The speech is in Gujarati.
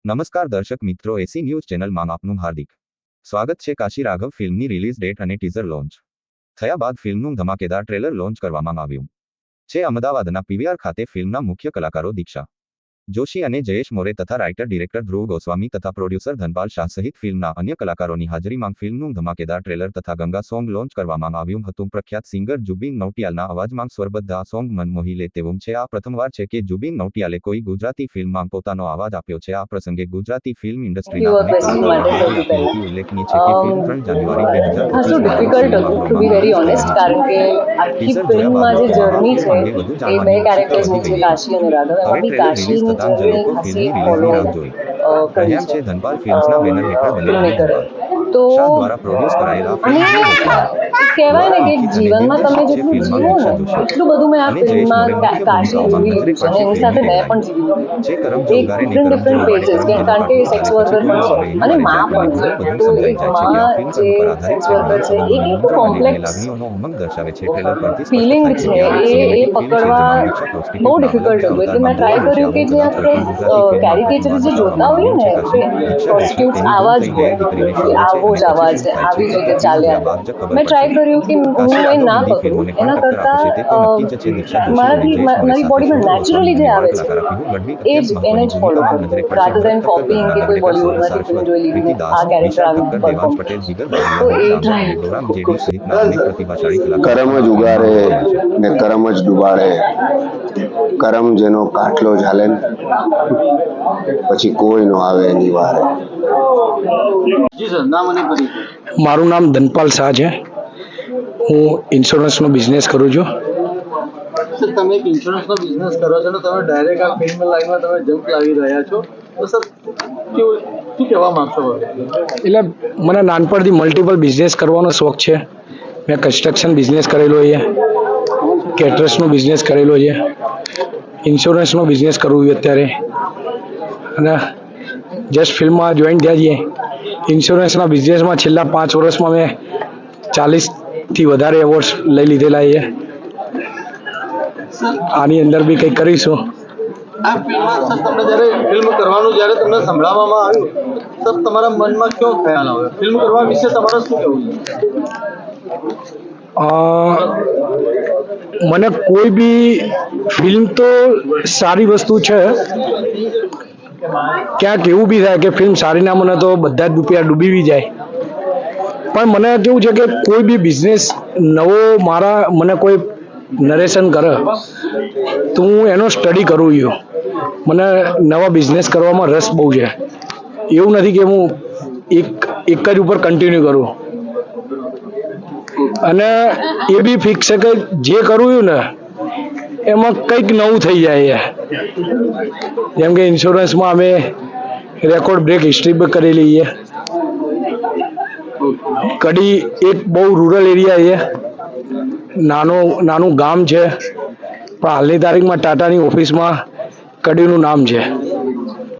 નમસ્કાર દર્શક મિત્રો, એસી ન્યૂઝ ચેનલમાં આપનું હાર્દિક સ્વાગત છે। કાશી રાઘવ ફિલ્મની રિલીઝ ડેટ અને ટીઝર લોન્ચ થયા બાદ ફિલ્મનું ધમાકેદાર ટ્રેલર લોન્ચ કરવામાં આવ્યું છે। અમદાવાદના પીવીઆર ખાતે ફિલ્મના મુખ્ય કલાકારો દીક્ષા જોશી અને જયેશ મોરે તથા રાઇટર ડિરેક્ટર ધ્રુવ ગોસ્વામી તથા પ્રોડ્યુસર ધનપાલ શાહ સહિત ફિલ્મના અન્ય કલાકારોની હાજરીમાં ફિલ્મનું ધમાકેદાર ટ્રેલર તથા ગંગા સોંગ લોન્ચ કરવામાં આવ્યું હતું। પ્રખ્યાત સિંગર જુબીન નૌટિયાલના અવાજમાં સ્વરબદ્ધ આ સોંગ મન મોહી લે તેવું છે। આ પ્રથમવાર છે કે જુબીન નૌટિયાલે કોઈ ગુજરાતી ફિલ્મમાં પોતાનો અવાજ આપ્યો છે। આ પ્રસંગે ગુજરાતી ફિલ્મ ઇન્ડસ્ટ્રીના અનેક કલાકારોએ ઉલ્લેખનીય છે કે ફિલ્મ 3 જાન્યુઆરી 2025 રહ્યા છે। ધનપાલ ફિલ્મ્સના બેનર હેઠળ બનેલી શાહ દ્વારા પ્રોડ્યુસ કરાયેલ આ ફિલ્મ કહેવાય ને કે જીવનમાં તમે જેટલું જીવો ને એટલું બધું મેં આ ફિલ્મમાં કાશી જીવી લીધું છે અને એની સાથે મેં પણ જીવી લીધું છે। ડિફરન્ટ પેજીસ કારણ કે સેક્સ વર્કર પણ છે અને માં પણ છે। તો એક માં જે સેક્સ વર્કર છે એ કેટલું કોમ્પ્લેક્સ ફિલિંગ છે એ પકડવા બહુ ડિફિકલ્ટ હતું। એટલે મેં ટ્રાય કર્યું કે જે આપણે કેરિકેચર જે જોતા હોઈએ ને કે પ્રોસ્ટિટ્યુટ્સ આવા જ હોય, આવો જ અવાજ છે, આવી જ રીતે ચાલ્યા। મેં ટ્રાય કર્યું કે હું એ ના પકડું, એના કરતાં મારી બોડીમાં નેચરલી જે આવે છે એ જ એને જ ફોલો કરું રાધર દેન કોપીંગ કે કોઈ બોલિવૂડમાંથી ફિલ્મ જોઈ લીધી આ કેરેક્ટર આવી પરફોર્મ। તો એ ટ્રાય કરમ જ ઉગારે ને કરમ જ ડુબાડે, કરમ જેનો કાટલો ઝાલે પછી કોઈ નો આવે એની વારે। મારું નામ ધનપાલ શાહ છે। હું ઇન્સ્યોરન્સનો બિઝનેસ કરું છું। સર, તમે એક ઇન્સ્યોરન્સનો બિઝનેસ કરો છો ને તમે ડાયરેક્ટ આ ફિલ્મ લાઈનમાં તમે જમ્પ લાવી રહ્યા છો, તો સર શું કહેવા માંગશો? એટલે મને નાનપણથી મલ્ટિપલ બિઝનેસ કરવાનો શોખ છે। મેં કન્સ્ટ્રક્શન બિઝનેસ કરેલો છે, કેટરર્સનો બિઝનેસ કરેલો છે, ઇન્સ્યોરન્સનો બિઝનેસ કરું છું અત્યારે, અને જસ્ટ ફિલ્મમાં જોઈન થયા છીએ। ઇન્સ્યોરન્સના બિઝનેસમાં છેલ્લા 5 વર્ષમાં મેં 40થી વધારે એવોર્ડ્સ લઈ લીધેલા છે। આની અંદર બી કંઈક કરીશું। આ ફિલ્મમાં સર તમને જ્યારે ફિલ્મ કરવાનું જ્યારે તમને સંભળાવવામાં આવ્યું, સર તમારા મનમાં કેવો ખ્યાલ આવ્યો? ફિલ્મ કરવા વિશે તમારે શું કહેવું છે? મને કોઈ બી ફિલ્મ તો સારી વસ્તુ છે। ક્યાંક એવું બી થાય કે ફિલ્મ સારી ના મને તો બધા જ રૂપિયા ડૂબી બી જાય, પણ મને કેવું છે કે કોઈ બી બિઝનેસ નવો મને કોઈ નરેશન કરે તો હું એનો સ્ટડી કરું છું। મને નવા બિઝનેસ કરવામાં રસ બહુ છે। એવું નથી કે હું એક જ ઉપર કન્ટિન્યુ કરું, અને એ બી ફિક્સ છે કે જે કરું છું ને એમાં કંઈક નવું થઈ જાય છે। જેમ કે ઇન્સ્યોરન્સમાં અમે રેકોર્ડ બ્રેક હિસ્ટ્રી કરેલી છે। કડી એક બહુ રૂરલ એરિયા છે, નાનું ગામ છે, પણ હાલની તારીખમાં ટાટાની ઓફિસમાં કડીનું નામ છે।